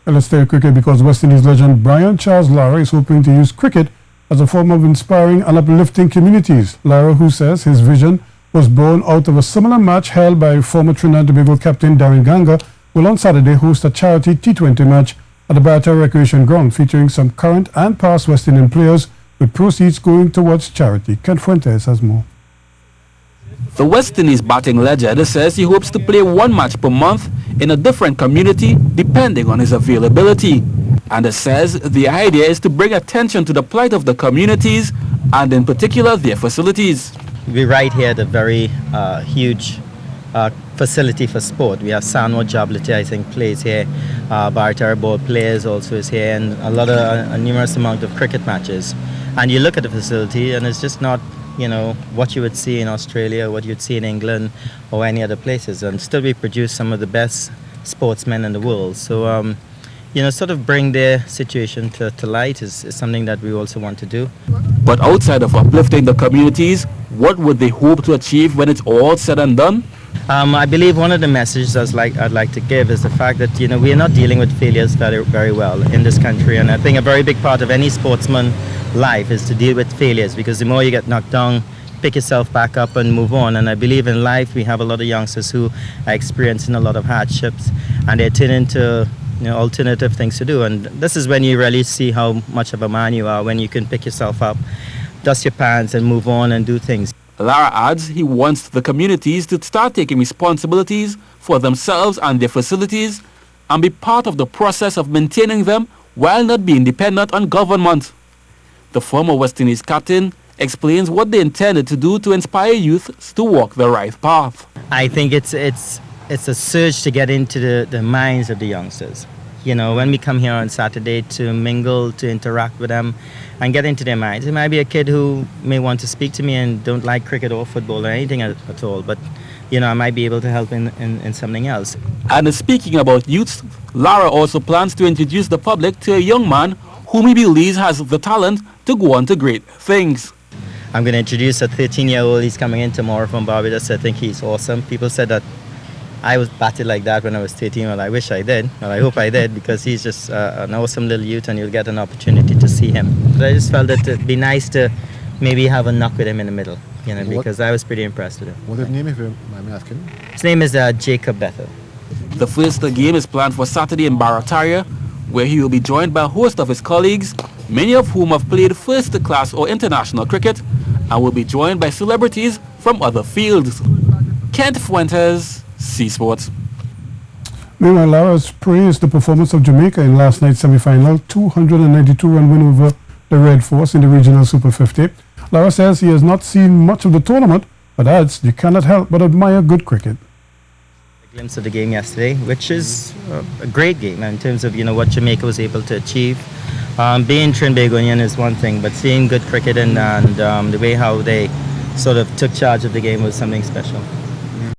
Well, let's stay with cricket because West Indies legend Brian Lara is hoping to use cricket as a form of inspiring and uplifting communities. Lara, who says his vision was born out of a similar match held by former Trinidad and Tobago captain Darren Ganga, will on Saturday host a charity T20 match at the Barataria Recreation Ground featuring some current and past West Indian players with proceeds going towards charity. Ken Fuentes has more. The West Indies batting legend says he hopes to play one match per month in a different community depending on his availability. And says the idea is to bring attention to the plight of the communities and in particular their facilities. We're right here at a very huge facility for sport. We have Sanwo Jablati, I think, plays here. Barataria Ball Players also is here, and a numerous amount of cricket matches. And you look at the facility and it's just not, you know, what you would see in Australia, what you'd see in England or any other places. And still we produce some of the best sportsmen in the world. So, you know, sort of bring their situation to light is something that we also want to do. But outside of uplifting the communities, what would they hope to achieve when it's all said and done? I believe one of the messages I'd like to give is the fact that, you know, we are not dealing with failures very, very well in this country. And I think a very big part of any sportsman's life is to deal with failures, because the more you get knocked down, pick yourself back up and move on. And I believe in life we have a lot of youngsters who are experiencing a lot of hardships and they're turning to, you know, alternative things to do. And this is when you really see how much of a man you are, when you can pick yourself up, dust your pants and move on and do things. Lara adds he wants the communities to start taking responsibilities for themselves and their facilities and be part of the process of maintaining them while not being dependent on government. The former West Indies captain explains what they intended to do to inspire youth to walk the right path. I think it's a surge to get into the minds of the youngsters. You know, when we come here on Saturday to mingle, to interact with them and get into their minds. It might be a kid who may want to speak to me and don't like cricket or football or anything at all, but, you know, I might be able to help in something else. And speaking about youth, Lara also plans to introduce the public to a young man whom he believes has the talent to go on to great things. I'm going to introduce a 13-year-old. He's coming in tomorrow from Barbados. I think he's awesome. People said that I was batted like that when I was 13. Well, I wish I did. Well, I hope I did, because he's just an awesome little youth and you'll get an opportunity to see him. But I just felt that it'd be nice to maybe have a knock with him in the middle, you know, because I was pretty impressed with him. What's his name, if you mind me asking? His name is Jacob Bethel. The first game is planned for Saturday in Barataria, where he will be joined by a host of his colleagues, many of whom have played first-class or international cricket, and will be joined by celebrities from other fields. Kent Fuentes, C Sports. Meanwhile, Lara's praised the performance of Jamaica in last night's semi-final 292-run win over the Red Force in the regional Super 50. Lara says he has not seen much of the tournament, but adds you cannot help but admire good cricket. A glimpse of the game yesterday, which is a great game in terms of, you know, what Jamaica was able to achieve. Being Trinbagonian is one thing, but seeing good cricket and the way how they sort of took charge of the game was something special.